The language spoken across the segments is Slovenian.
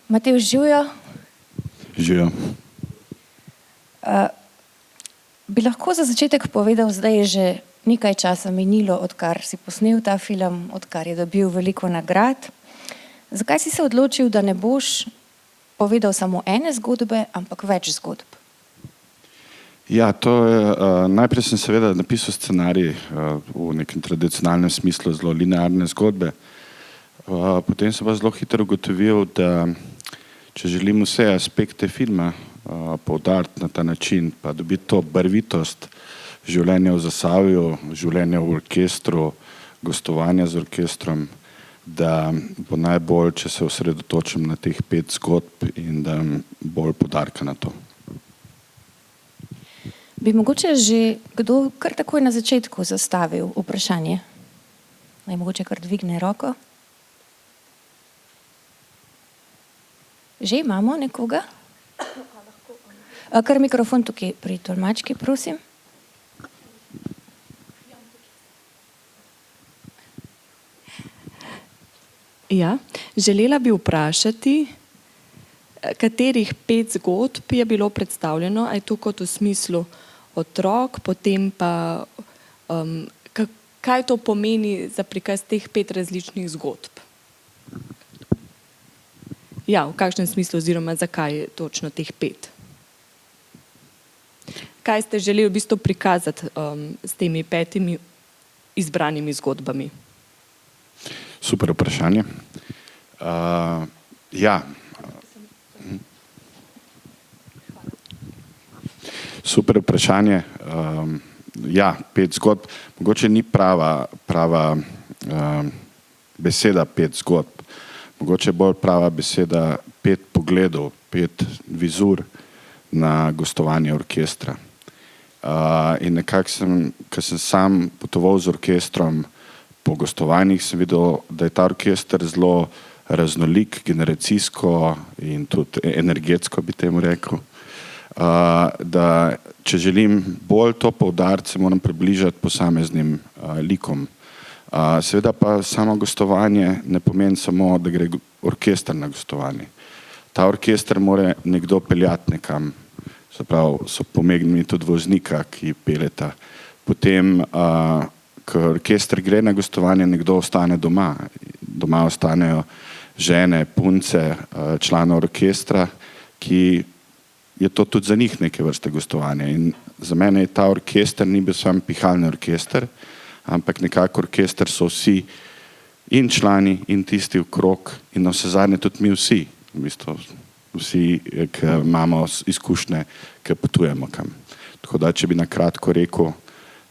Matevž, živijo. Živijo. Bi lahko za začetek povedal, zdaj je že nekaj časa minilo, odkar si posnel ta film, odkar je dobil veliko nagrad. Zakaj si se odločil, da ne boš povedal samo ene zgodbe, ampak več zgodb? Ja, to je, najprej sem seveda napisal scenarij v nekem tradicionalnem smislu, zelo linearne zgodbe. Potem sem pa zelo hitro ugotovil, da če želim vse aspekte filma poudariti na ta način, pa dobiti to barvitost življenja v Zasavju, življenja v orkestru, gostovanja z orkestrom, da bo najbolj, če se osredotočim na teh 5 zgodb in da bolj poudarka na to. Bi mogoče že kdo kar takoj na začetku zastavil vprašanje? Naj mogoče kar dvigne roko. Že imamo nekoga? Kar mikrofon tukaj pri tolmački, prosim. Ja, želela bi vprašati, katerih 5 zgodb je bilo predstavljeno, a je to kot v smislu otrok, potem pa kaj to pomeni za prikaz teh 5 različnih zgodb? Ja, v kakšnem smislu oziroma zakaj točno teh 5? Kaj ste želeli v bistvu prikazati s temi 5 izbranimi zgodbami? Super vprašanje. Ja. Super vprašanje. Ja, 5 zgodb. Mogoče ni prava beseda 5 zgodb. Mogoče bolj prava beseda 5 pogledov, 5 vizur na gostovanje orkestra. In nekako ko sem sam potoval z orkestrom po gostovanjih, sem videl, da je ta orkester zelo raznolik, generacijsko in tudi energetsko, bi temu rekel. Da če želim bolj to poudariti, se moram približati posameznim likom. Seveda pa samo gostovanje ne pomeni samo, da gre orkester na gostovanje. Ta orkester mora nekdo peljati nekam, se pravi, so pomembni tudi voznika, ki peljeta. Potem, ko orkester gre na gostovanje, nekdo ostane doma. Doma ostanejo žene, punce, članov orkestra, ki je to tudi za njih neke vrste gostovanje. In za mene je ta orkester ni bil samo pihalni orkester, ampak nekako orkester so vsi in člani in tisti okrog in navsezadnje tudi mi vsi, v bistvu vsi, ki imamo izkušnje, ki potujemo kam. Tako da, če bi na kratko rekel,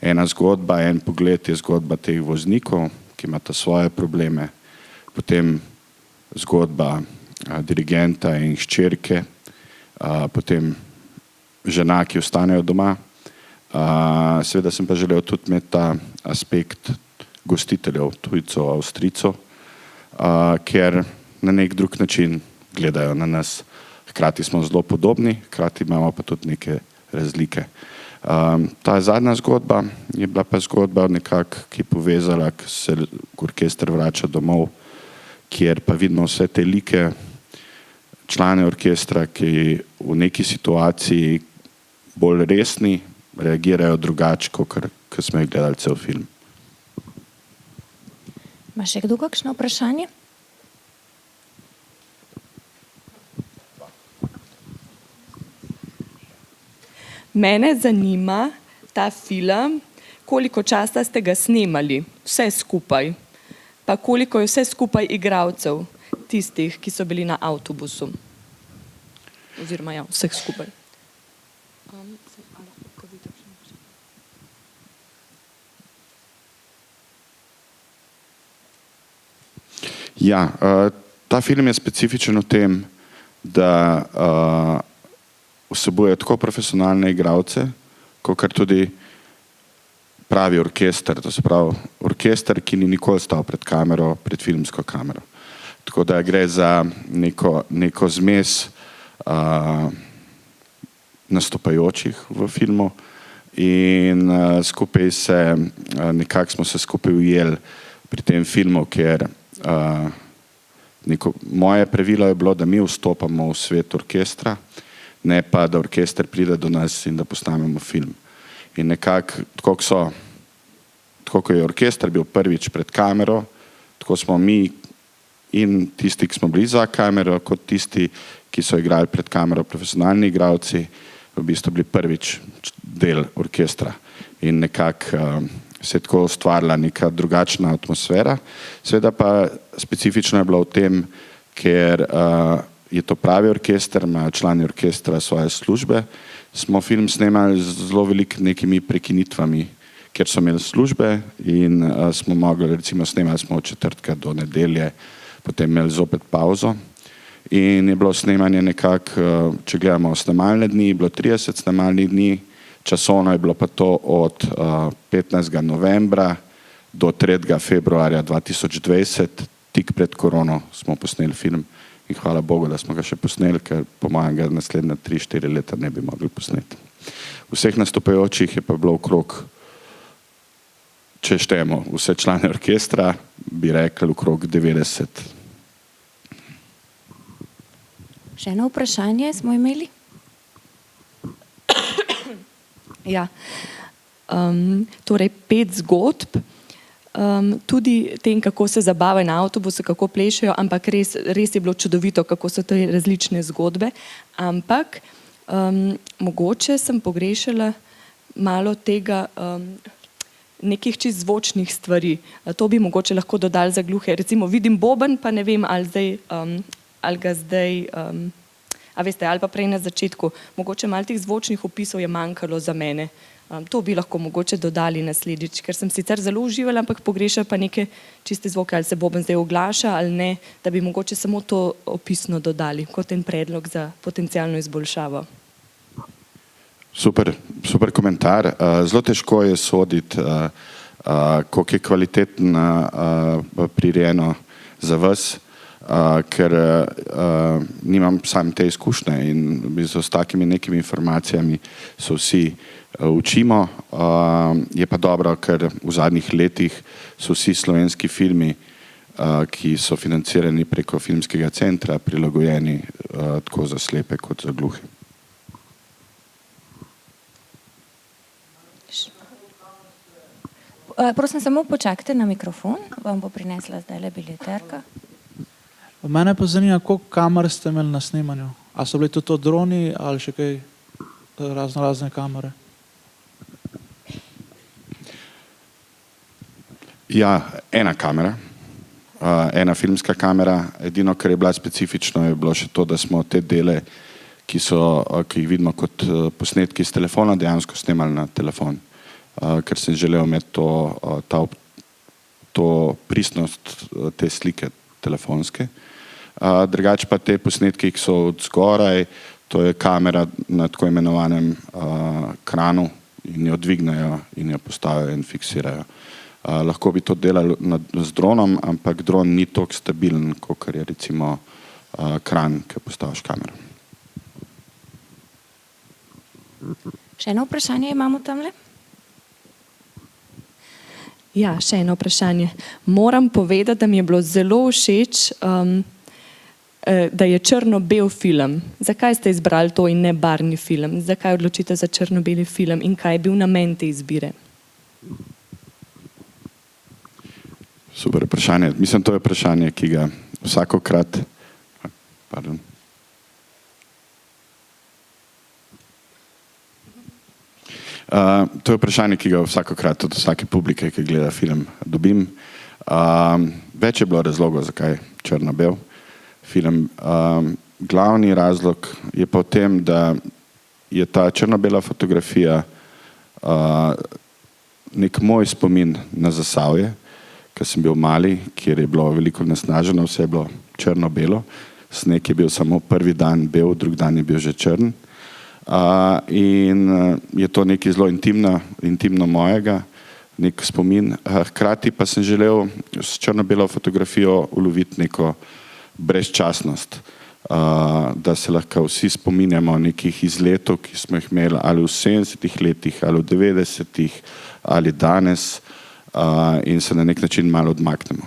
ena zgodba, en pogled je zgodba teh voznikov, ki imata svoje probleme, potem zgodba dirigenta in hčerke, potem žena, ki ostanejo doma. Seveda sem pa želel tudi imeti ta aspekt gostiteljev, tujcev, Avstrijcev, ker na nek drug način gledajo na nas. Hkrati smo zelo podobni, hkrati imamo pa tudi neke razlike. Ta zadnja zgodba je bila pa zgodba nekako, ki je povezala, ko se orkester vrača domov, kjer pa vidimo vse te like, člane orkestra, ki v neki situaciji bolj resni, reagirajo drugače, ko smo jih gledali cel film. Ima še kdo kakšno vprašanje? Mene zanima ta film, koliko časa ste ga snemali, vse skupaj, pa koliko je vse skupaj igralcev, tistih, ki so bili na avtobusu. Oziroma ja, vseh skupaj. Ja, ta film je specifičen v tem, da vsebuje tako profesionalne igralce, kakor tudi pravi orkester, to se pravi orkester, ki ni nikoli stal pred kamero, pred filmsko kamero. Tako da gre za neko zmes nastopajočih v filmu in skupaj nekako smo se skupaj ujeli pri tem filmu, ker Moje pravilo je bilo, da mi vstopamo v svet orkestra, ne pa, da orkester pride do nas in da posnamemo film. In nekako, tako ko je orkester bil prvič pred kamero, tako smo mi in tisti, ki smo bili za kamero, kot tisti, ki so igrali pred kamero, profesionalni igralci, v bistvu bili prvič del orkestra. In nekako se je tako ustvarila neka drugačna atmosfera. Seveda pa specifično je bilo v tem, ker je to pravi orkester, imajo člani orkestra svoje službe. Smo film snemali z zelo veliko nekimi prekinitvami, ker so imeli službe in smo mogli, recimo snemali smo od četrtka do nedelje, potem imeli zopet pauzo. In je bilo snemanje nekako, če gledamo snemalne dni, je bilo 30 snemalnih dni, časovno je bilo pa to od 15. novembra do 3. februarja 2020, tik pred korono smo posneli film in hvala Bogu, da smo ga še posneli, ker po mojem ga naslednja 3-4 leta ne bi mogli posneti. Vseh nastopajočih je pa bilo okrog, če štejemo vse člane orkestra, bi rekli okrog 90. Še eno vprašanje smo imeli? Ja. Torej 5 zgodb, tudi tem, kako se zabavajo na avtobusu, kako plešejo, ampak res je bilo čudovito, kako so te različne zgodbe, ampak mogoče sem pogrešala malo tega nekih čist zvočnih stvari. To bi mogoče lahko dodali za gluhe. Recimo vidim boben, pa ne vem, ali ga zdaj, a veste, ali pa prej na začetku. Mogoče malo teh zvočnih opisov je manjkalo za mene. To bi lahko mogoče dodali naslednjič, ker sem sicer zelo uživala, ampak pogrešala pa neke čiste zvoke, ali se boben zdaj oglaša ali ne, da bi mogoče samo to opisno dodali kot en predlog za potencialno izboljšavo. Super komentar. Zelo težko je soditi, koliko je kvalitetno prirejeno za vas, ker nimam sam te izkušnje in s takimi nekimi informacijami se vsi učimo. Je pa dobro, ker v zadnjih letih so vsi slovenski filmi, ki so financirani preko filmskega centra, prilagojeni tako za slepe kot za gluhe. Prosim, samo počakajte na mikrofon, vam bo prinesla zdajle biljeterka. Mene pa zanima, koliko kamer ste imeli na snemanju? A so bili tudi to droni ali še kaj razne kamere? Ja, ena kamera, ena filmska kamera. Edino, kar je bila specifično, je bilo še to, da smo te dele, ki jih vidimo kot posnetki s telefona, dejansko snemali na telefon. Ker sem želel imeti to pristnost te slike telefonske. Drugače pa te posnetke, ki so od zgoraj, to je kamera na tako imenovanem kranu in jo dvignejo in jo postavijo in fiksirajo. Lahko bi to delali z dronom, ampak dron ni toliko stabilen, kot je recimo kran, ki postaviš kamero. Še eno vprašanje imamo tamle? Ja, še eno vprašanje. Moram povedati, da mi je bilo zelo všeč, da je črno-bel film. Zakaj ste izbrali to in ne barvni film? Zakaj odločite za črno-beli film in kaj je bil namen te izbire? Super vprašanje. Mislim, to je vprašanje, ki ga vsakokrat... To je vprašanje, ki ga vsakokrat od vsake publike, ki gleda film, dobim. Več je bilo razlogov, zakaj črno-bel film. Glavni razlog je pa v tem, da je ta črno-bela fotografija nek moj spomin na Zasavje, ker sem bil mali, kjer je bilo veliko nasnaženo, vse je bilo črno-belo. Sneg je bil samo prvi dan bel, drugi dan je bil že črn. In je to nekaj zelo intimno mojega, nek spomin. Hkrati pa sem želel s črno-belo fotografijo uloviti neko brezčasnost, da se lahko vsi spominjamo nekih izletov, ki smo jih imeli ali v 70-ih letih, ali v 90-ih, ali danes, in se na nek način malo odmaknemo.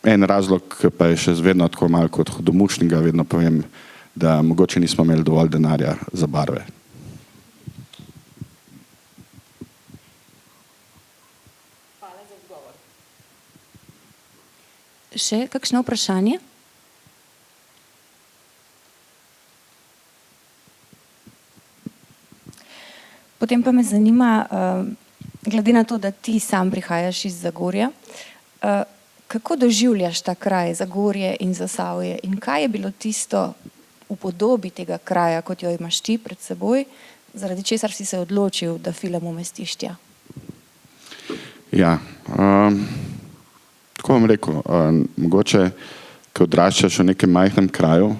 En razlog, ki pa je še vedno tako malo kot hudomušnega, vedno povem, da mogoče nismo imeli dovolj denarja za barve. Še kakšno vprašanje? Potem pa me zanima, glede na to, da ti sam prihajaš iz Zagorja, kako doživljaš ta kraj, Zagorje in Zasavje, in kaj je bilo tisto v podobi tega kraja, kot jo imaš ti pred seboj, zaradi česar si se odločil, da film umestiš tja? Ja, tako bom rekel, mogoče, ko odraščaš v nekem majhnem kraju,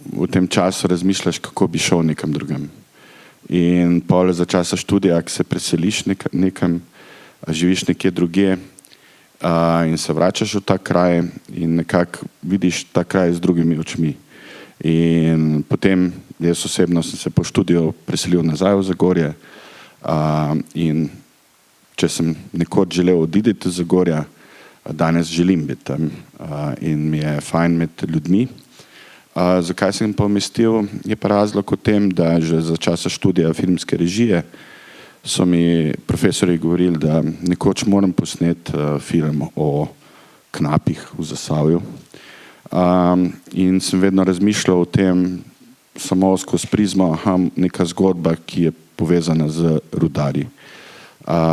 v tem času razmišljaš, kako bi šel nekam drugam. In pol za časa študija, ko se preseliš nekam, živiš nekje drugje in se vračaš v ta kraj in nekako vidiš ta kraj z drugimi očmi. In potem jaz osebno sem se po študiju preselil nazaj v Zagorje in če sem nekoč želel oditi iz Zagorja, danes želim biti tam in mi je fajn med ljudmi. Zakaj sem pa umestil, je pa razlog v tem, da že za časa študija filmske režije so mi profesori govorili, da nekoč moram posneti film o knapih v Zasavju. In sem vedno razmišljal o tem samo skozi prizmo, neka zgodba, ki je povezana z rudarji.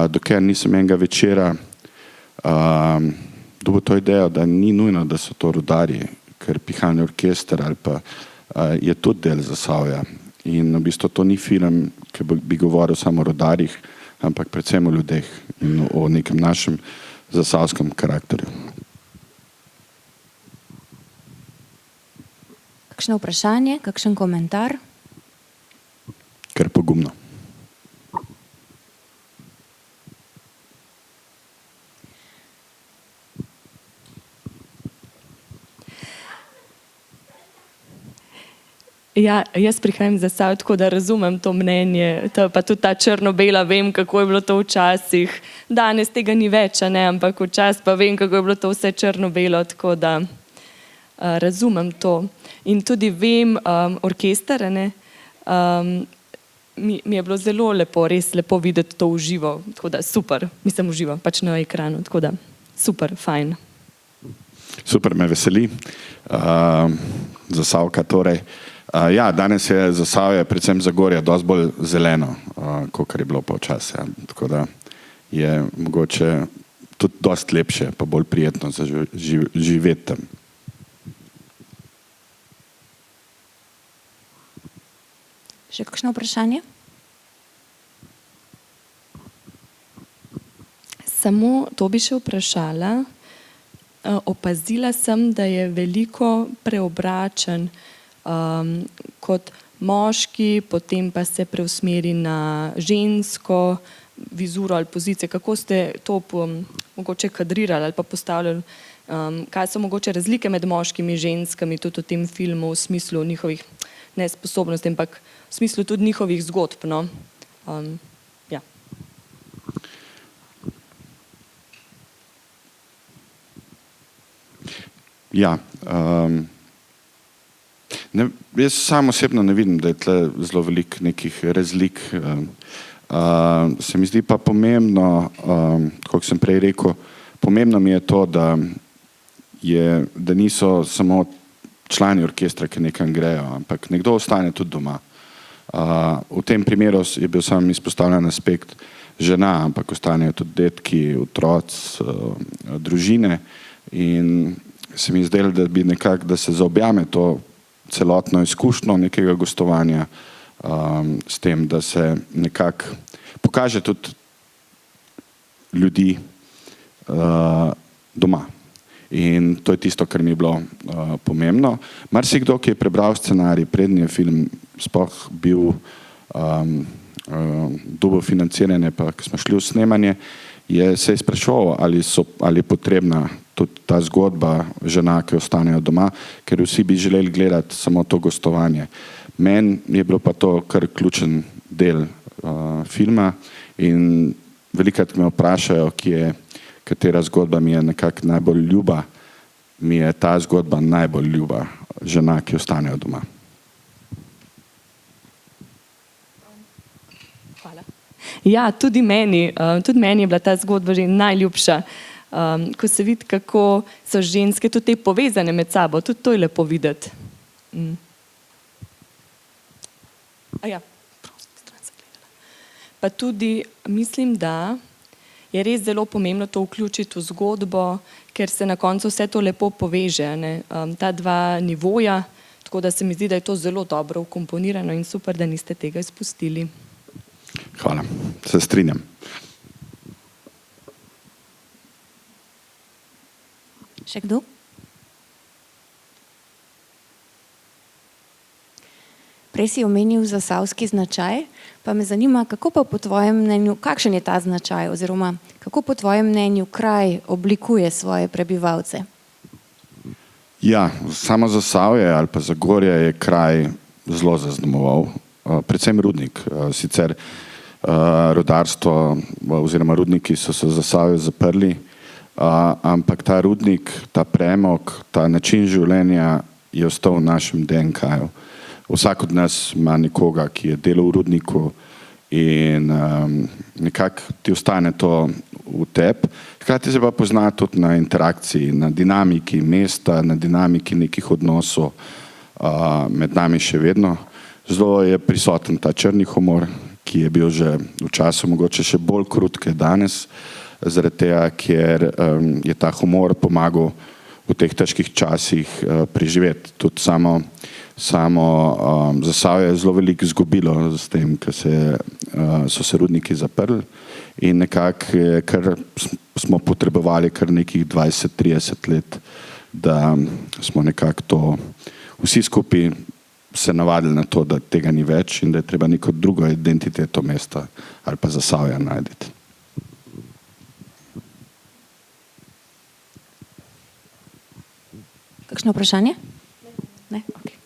Dokler nisem enega večera dobil to idejo, da ni nujno, da so to rudarji, ker pihalni orkester ali pa je tudi del Zasavja. In v bistvu to ni film, ki bi govoril samo o rudarjih, ampak predvsem o ljudeh in o nekem našem zasavskem karakterju. Kakšno vprašanje, kakšen komentar? Ker pogumno. Ja, jaz prihajam iz Zasavja, tako da razumem to mnenje, pa tudi ta črno-bela, vem, kako je bilo to včasih. Danes tega ni več, ampak včasih pa vem, kako je bilo to vse črno-belo, tako da razumem to. In tudi vem, orkester, mi je bilo zelo lepo, res lepo videti to v živo, tako da super, mislim v živo, pač na ekranu, tako da super, fajn. Super, me veseli. Zasavka torej. Ja, danes je Zasavje, predvsem Zagorje, dosti bolj zeleno, kot je bilo pa včasih. Tako da je mogoče tudi dosti lepše, pa bolj prijetno za živeti tam. Še kakšno vprašanje? Samo to bi še vprašala. Opazila sem, da je veliko preobračen kot moški, potem pa se preusmeri na žensko vizuro ali pozicijo. Kako ste to mogoče kadrirali ali pa postavljali? Kaj so mogoče razlike med moškimi in ženskami tudi v tem filmu v smislu njihovih nesposobnosti, ampak v smislu tudi njihovih zgodb, no? Ja. Ja, jaz sam osebno ne vidim, da je tle zelo veliko nekih razlik. Se mi zdi pa pomembno, kot sem prej rekel, pomembno mi je to, da niso samo člani orkestra, ki nekam grejo, ampak nekdo ostane tudi doma. V tem primeru je bil sam izpostavljen aspekt žena, ampak ostanejo tudi detki, otroci, družine in se mi zdelo, da bi nekako, da se zaobjame to celotno izkušnjo nekega gostovanja s tem, da se nekako pokaže tudi ljudi doma. In to je tisto, kar mi je bilo pomembno. Marsikdo, ki je prebral scenarij, preden je film sploh bil dobil financiranje, pa ko smo šli v snemanje, se je spraševal, ali je potrebna tudi ta zgodba žena, ki ostanejo doma, ker vsi bi želeli gledati samo to gostovanje. Meni je bilo pa to kar ključen del filma in velikokrat me vprašajo, katera zgodba mi je nekako najbolj ljuba, mi je ta zgodba najbolj ljuba, žena, ki ostanejo doma. Hvala. Ja, tudi meni je bila ta zgodba že najljubša, ko se vidi, kako so ženske tudi te povezane med sabo, tudi to je lepo videti. Pa tudi mislim, da je res zelo pomembno to vključiti v zgodbo, ker se na koncu vse to lepo poveže, ne? Ta dva nivoja, tako da se mi zdi, da je to zelo dobro vkomponirano in super, da niste tega izpustili. Hvala, se strinjam. Še kdo? Prej si omenil zasavski značaj, pa me zanima, kako pa po tvojem mnenju, kakšen je ta značaj oziroma kako po tvojem mnenju kraj oblikuje svoje prebivalce? Ja, samo Zasavje ali pa Zagorje je kraj zelo zaznamoval, predvsem Rudnik. Sicer rudarstvo oziroma rudniki so se v Zasavju zaprli, ampak ta rudnik, ta premog, ta način življenja je ostal v našem DNK-ju. Vsak od nas ima nekoga, ki je delal v rudniku in nekako ti ostane to v tebi. Hkrati se pa pozna tudi na interakciji, na dinamiki mesta, na dinamiki nekih odnosov med nami še vedno. Zelo je prisoten ta črni humor, ki je bil že v času mogoče še bolj krut, kot je danes, zaradi tega, ker je ta humor pomagal v teh težkih časih preživeti. Tudi samo Zasavje je zelo veliko izgubilo s tem, ker so se rudniki zaprli in nekako smo potrebovali kar nekih 20-30 let, da smo nekako to vsi skupaj se navadili na to, da tega ni več in da je treba neko drugo identiteto mesta ali pa Zasavja najti. Kakšno vprašanje? Ne? Okay.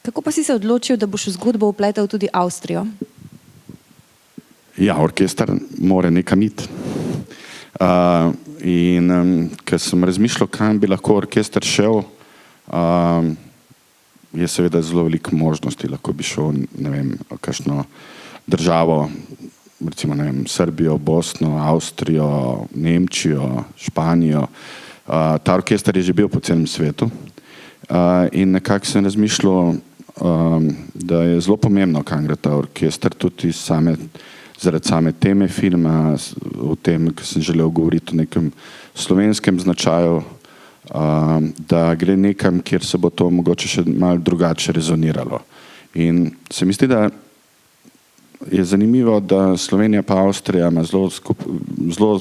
Kako pa si se odločil, da boš v zgodbo vpletal tudi Avstrijo? Ja, orkester mora nekam iti. In ker sem razmišljal, kam bi lahko orkester šel, je seveda zelo veliko možnosti. Lahko bi šel, ne vem, kakšno državo, recimo, ne vem, Srbijo, Bosno, Avstrijo, Nemčijo, Španijo. Ta orkester je že bil po celem svetu. In nekako sem razmišljal, da je zelo pomembno, kam gre ta orkester, tudi zaradi same teme filma, o tem, ker sem želel govoriti o nekem slovenskem značaju, da gre nekam, kjer se bo to mogoče še malo drugače rezoniralo. In se mi zdi, da je zanimivo, da Slovenija pa Avstrija ima zelo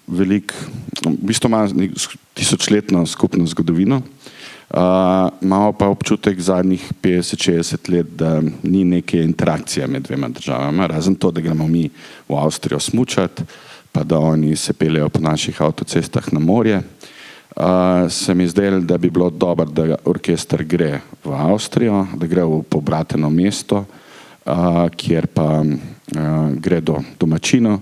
veliko, v bistvu ima tisočletno skupno zgodovino, imamo pa občutek zadnjih 50-60 let, da ni neke interakcije med dvema državama, razen to, da gremo mi v Avstrijo smučati, pa da oni se peljejo po naših avtocestah na morje. Se mi zdelo, da bi bilo dobro, da orkester gre v Avstrijo, da gre v pobrateno mesto, kjer pa gre do domačinov,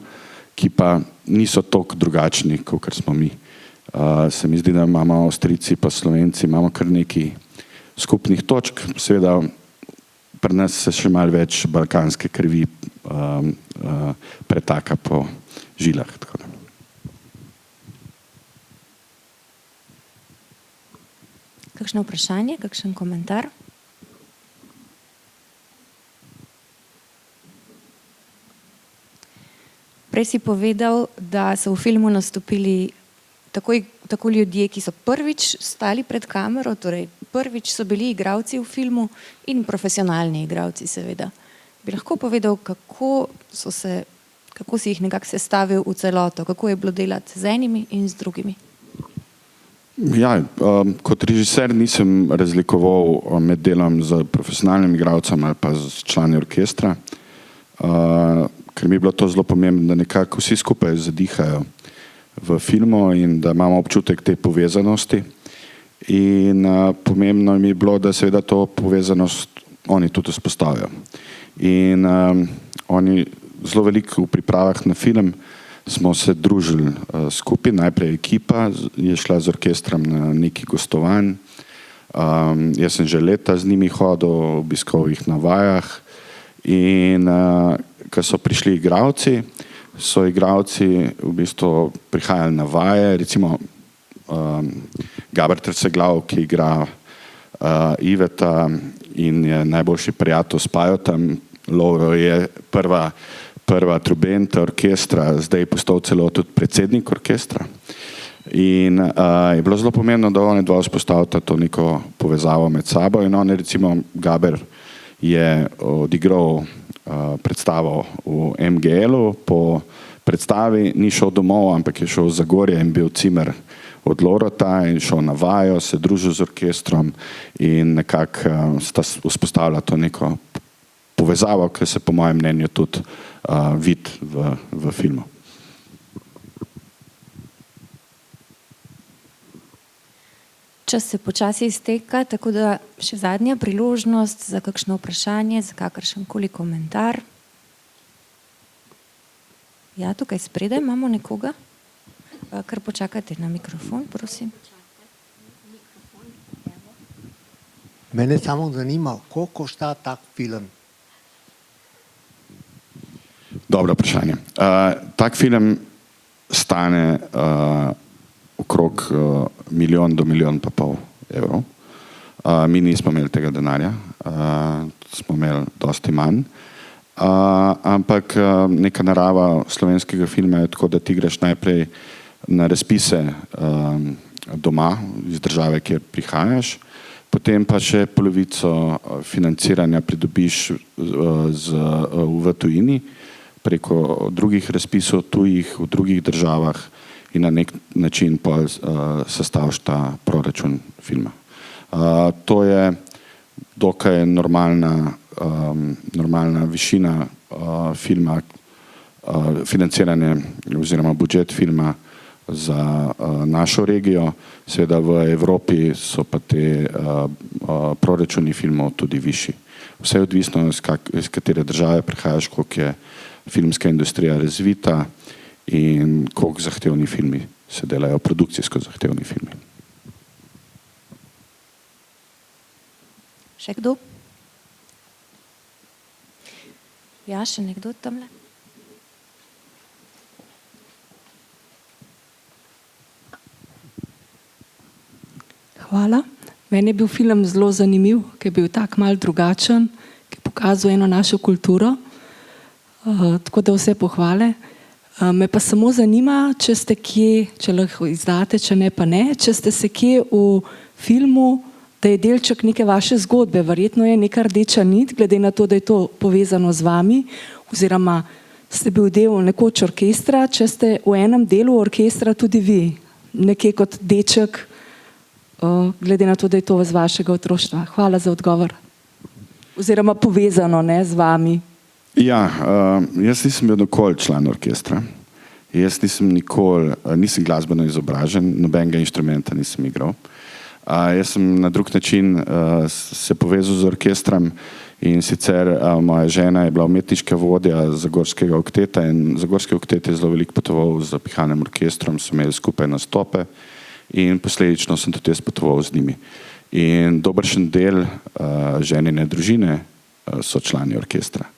ki pa niso toliko drugačni, kot smo mi. Se mi zdi, da imamo Avstrijci pa Slovenci, imamo kar nekaj skupnih točk, seveda pri nas se še malo več balkanske krvi pretaka po žilah. Kakšno vprašanje, kakšen komentar? Prej si povedal, da so v filmu nastopili tako ljudje, ki so prvič stali pred kamero, torej prvič so bili igralci v filmu in profesionalni igralci seveda. Bi lahko povedal, kako si jih nekako sestavil v celoto, kako je bilo delati z enimi in z drugimi? Ja, kot režiser nisem razlikoval med delom z profesionalnim igralcem ali pa z člani orkestra, ker mi je bilo to zelo pomembno, da nekako vsi skupaj zadihajo v filmu in da imamo občutek te povezanosti. In pomembno mi je bilo, da seveda to povezanost oni tudi vzpostavijo. In oni zelo veliko v pripravah na film smo se družili skupaj. Najprej ekipa je šla z orkestrom na neki gostovanj. Jaz sem že leta z njimi hodil, obiskal jih na vajah in ko so prišli igralci, so igralci v bistvu prihajali na vaje, recimo Gaber Terceglav, ki igra Iveta in je najboljši prijatelj s Pajotom. Lovro je prva trubenta orkestra, zdaj je postal celo tudi predsednik orkestra. In je bilo zelo pomembno, da oni dva vzpostavita to neko povezavo med sabo in on, recimo Gaber, je odigral predstavo v MGL-u, po predstavi ni šel domov, ampak je šel v Zagorje in bil cimer od Lorota in šel na vajo, se družil z orkestrom in nekako sta vzpostavila to neko povezavo, ki se po mojem mnenju tudi vidi v filmu. Čas se počasi izteka, tako da še zadnja priložnost za kakšno vprašanje, za kakršenkoli komentar. Ja, tukaj spredaj imamo nekoga. Kar počakajte na mikrofon, prosim. Mene samo zanima, koliko šta tak film? Dobro vprašanje. Tak film stane okrog 1 milijon do 1,5 milijona evrov. Mi nismo imeli tega denarja, smo imeli dosti manj. Ampak neka narava slovenskega filma je tako, da ti greš najprej na razpise doma, iz države, kjer prihajaš, potem pa še polovico financiranja pridobiš v tujini, preko drugih razpisov tujih v drugih državah in na nek način pa sestaviš ta proračun filma. To je dokaj normalna višina filma, financiranje oziroma budžet filma za našo regijo. Seveda v Evropi so pa te proračuni filmov tudi višji. Vse je odvisno, iz katere države prihajaš, koliko je filmska industrija razvita in koliko zahtevni filmi se delajo, produkcijsko zahtevni filmi. Še kdo? Ja, še nekdo tamle? Hvala. Meni je bil film zelo zanimiv, ker je bil tak mal drugačen, ki je pokazal eno našo kulturo. Tako da vse pohvale. Me pa samo zanima, če ste kje, če lahko izdate, če ne pa ne, če ste se kje v filmu, da je delček neke vaše zgodbe, verjetno je neka rdeča nit, glede na to, da je to povezano z vami, oziroma ste bil del nekoč orkestra, če ste v enem delu orkestra tudi vi, nekje kot deček, glede na to, da je to iz vašega otroštva. Hvala za odgovor. Oziroma povezano, ne, z vami. Ja, jaz nisem bil nikoli član orkestra. Jaz nisem glasbeno izobražen, nobenega inštrumenta nisem igral. Jaz sem na drug način se povezal z orkestrom in sicer moja žena je bila umetniška vodja Zagorskega okteta in Zagorski oktet je zelo veliko potoval z pihalnim orkestrom, so imeli skupaj nastope in posledično sem tudi jaz potoval z njimi. In dobršen del ženine družine so člani orkestra.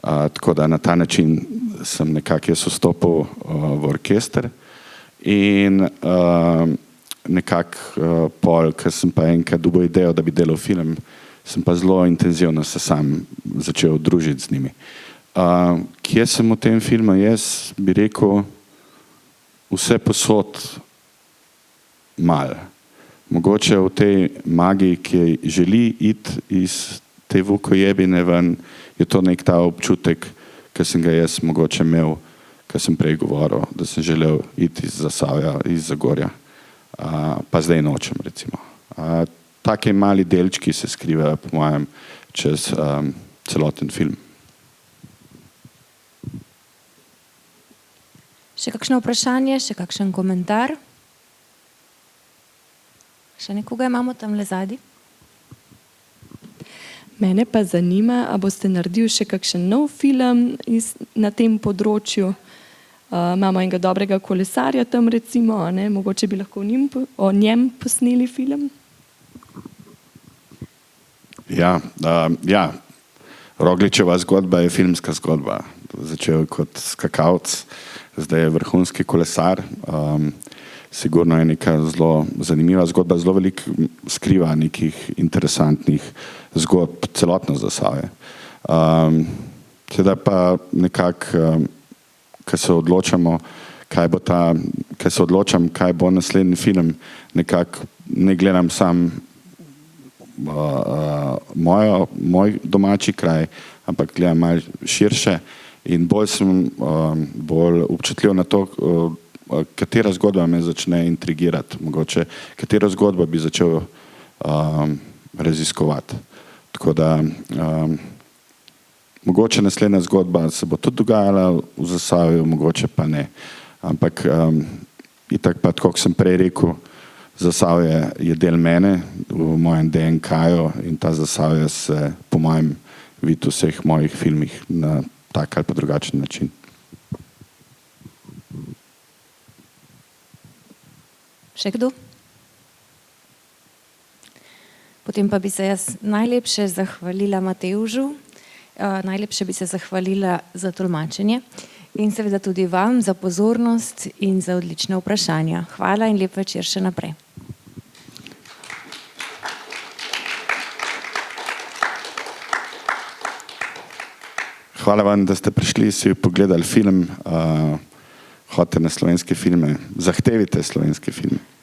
Tako da na ta način sem nekako jaz vstopil v orkester in nekako pol, ker sem pa enkrat dobil idejo, da bi delal film, sem pa zelo intenzivno se sam začel družiti z njimi. Kje sem v tem filmu? Jaz bi rekel vse posod malo. Mogoče v tej magiji, ki želi iti iz te vukojebine ven, je to nek ta občutek, ki sem ga jaz mogoče imel, ki sem prej govoril, da sem želel iti iz Zasavja, iz Zagorja, pa zdaj nočem, recimo. Take mali delčki se skrivajo, po mojem, čez celoten film. Še kakšno vprašanje, še kakšen komentar? Še nekoga imamo tamle zadaj? Mene pa zanima, a boste naredili še kakšen nov film na tem področju, Imamo enega dobrega kolesarja tam recimo, a ne, mogoče bi lahko o njem posneli film. Ja, Rogličeva zgodba je filmska zgodba. Začel je kot skakalec, zdaj je vrhunski kolesar. Sigurno je neka zelo zanimiva zgodba, zelo veliko skriva nekih interesantnih zgodb, celotno Zasavje. Sedaj pa nekako, ko se odločamo, kaj bo naslednji film, nekako ne gledam sam moj domači kraj, ampak gledam malo širše in bolj sem bolj občutljiv na to, katera zgodba me začne intrigirati, mogoče katero zgodbo bi začel raziskovati. Tako da mogoče naslednja zgodba se bo tudi dogajala v Zasavju, mogoče pa ne. Ampak itak pa, tako kot sem prej rekel, Zasavje je del mene, v mojem DNK-ju in ta Zasavje se po mojem vidi v vseh mojih filmih na tak ali pa drugačen način. Še kdo? Potem pa bi se jaz najlepše zahvalila Matevžu, najlepše bi se zahvalila za tolmačenje in seveda tudi vam za pozornost in za odlične vprašanja. Hvala in lep večer še naprej. Hvala vam, da ste prišli si pogledali film. Hodite na slovenske filme, zahtevite slovenske filme.